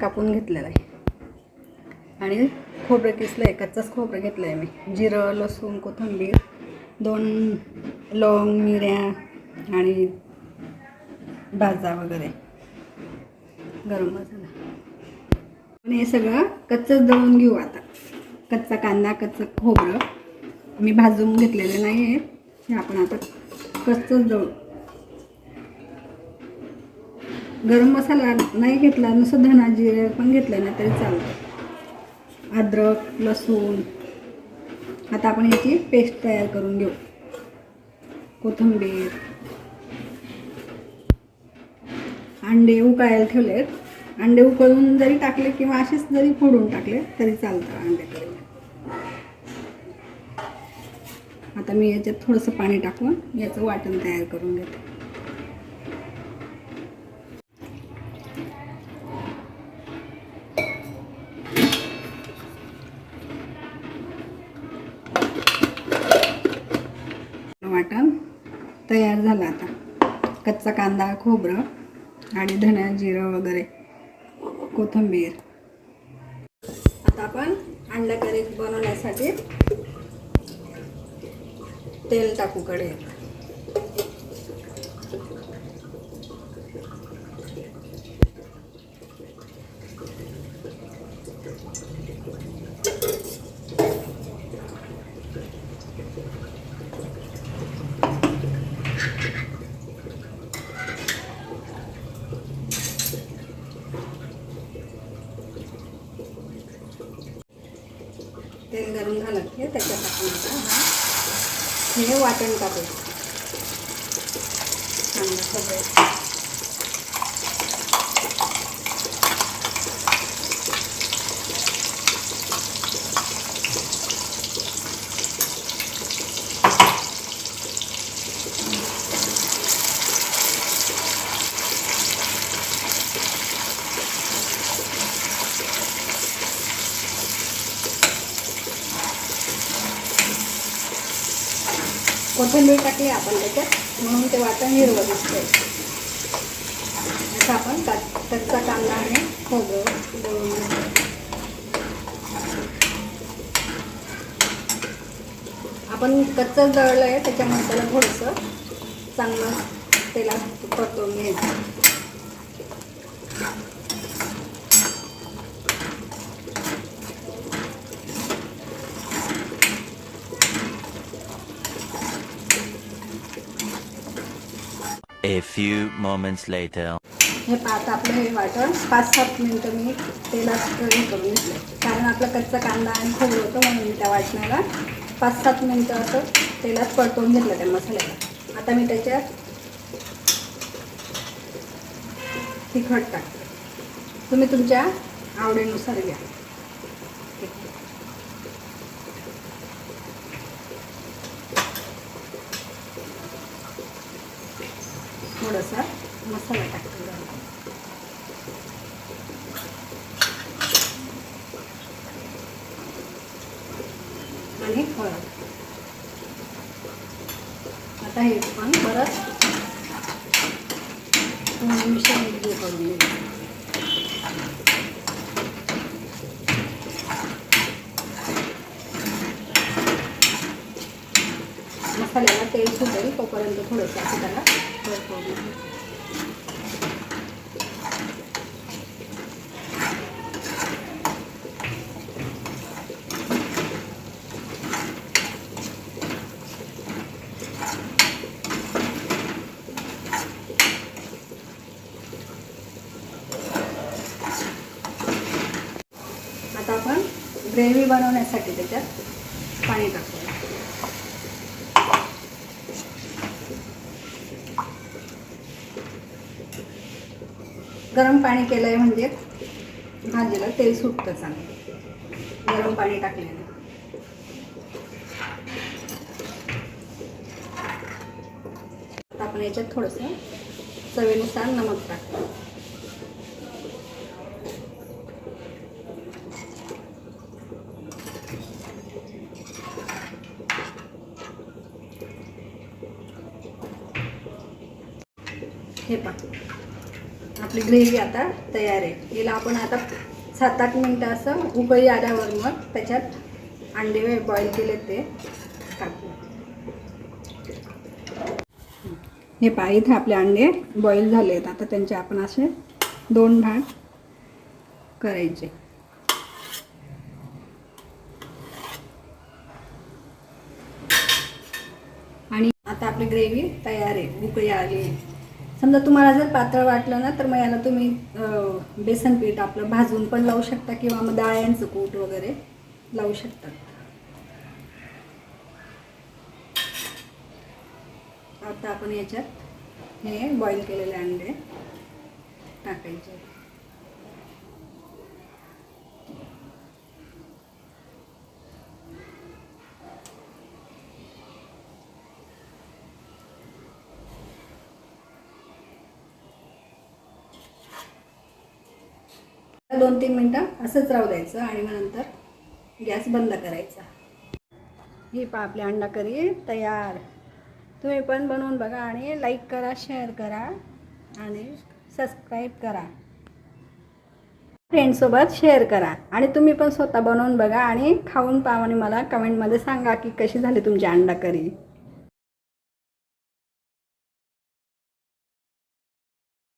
कापून घेतलेला आहे आणि खोबरं किसलं आहे, कच्चंच खोबरं घेतलं आहे मी. जिरं, लसूण, कोथिंबीर, 2 लवंग, मिऱ्या आणि भाजा वगैरे, गरम मसाला. आणि हे सगळं कच्चंच दळून घेऊ आता. कच्चा कांदा, कच्चं खोबरं मी भाजून घेतलेलं नाही आहे, हे आपण आता कच्चंच दळू. गरम मसाला नाही घेतला, नुसतं धना जिरे पण घेतलं ना तरी चालतं. अद्रक, लसूण. आता आपण ह्याची पेस्ट तयार करून घेऊ. कोथिंबीर, अंडे उकळायला ठेवलेत. अंडे उकळून जरी टाकले किंवा असेच जरी फोडून टाकले तरी चालतं अंडे तरी. आता मी याच्यात थोडंसं पाणी टाकून याचं वाटण तयार करून घेते. वाटण तयार झालं. आता कच्चा कांदा, खोबरं आणि धना जिरं वगैरे, कोथिंबीर. आता आपण अंडा करी बनवण्यासाठी तेल टाकू कढईत. तेल गरम झालं की त्याच्यात टाकून हे वाटण टाकू. कांदा, खोबरं, कोथिंबीर टाकली आपण त्याच्यात, म्हणून ते वाटण हिरवं दिसतंय. आता आपण कच्चा कांदा आणि खोबरं दळून घेतो. आपण कच्चं दळलं आहे त्याच्यामुळे त्याला थोडंसं चांगलं तेलात परतवून घ्यायचं. A few moments later. हे आता आपलं हे वाटण 5-7 मिनटं मी तेलात हे करून घेतलं, कारण आपला कच्चा कांदा आणि खोबरं होतं म्हणून मी त्या वाटणाला 5-7 मिनटं असं तेलात परतवून घेतलं त्या मसाल्याला. आता मी त्याच्यात तिखट टाकते. तुम्ही तुमच्या आवडीनुसार घ्या. थोडासा मसाला टाकते आणि हळद. आता हे पण परत मिश्रण एकजीव करून घेऊ. मसाल्याला तेल सुटेल तोपर्यंत थोडंसं असं त्याला परतवून घेऊ. आता आपण ग्रेव्ही बनवण्यासाठी त्याच्यात पाणी टाकू. गरम पाणी केलंय म्हणजे भाजीला तेल सुटतं चांगलं गरम पाणी टाकल्याने. आपण याच्यात थोडंसं चवीनुसार नमक टाकतो. हे पहा आपली ग्रेव्ही आता तयार आहे. हिला आपण आता 7-8 मिनटं असं उकळी आल्यावर मग त्याच्यात अंडे बॉईल केले ते टाकू. हे पहा इथे आपले अंडे बॉईल झाले आहेत. आता त्यांचे आपण असे 2 भाग करायचे. आणि आता आपली ग्रेव्ही तयार आहे, उकळी आली. समजा तुम्हाला जर पातळ वाटलं ना तर मग याला तुम्ही बेसन पीठ आपलं भाजून पण लावू शकता किंवा मग डाळ्यांचं कूट वगैरे लावू शकतात. आता आपण याच्यात हे बॉईल केलेले अंडे टाकायचे. दोन 3 मिनटं असंच राहू द्यायचं आणि मग नंतर गॅस बंद करायचा. ही पहा आपली अंडा करी तयार. तुम्ही पण बनवून बघा आणि लाईक करा, शेअर करा आणि सबस्क्राईब करा. फ्रेंड्ससोबत शेअर करा आणि तुम्ही पण स्वतः बनवून बघा आणि खाऊन पहा आणि मला कमेंटमध्ये सांगा की कशी झाली तुमची अंडा करी.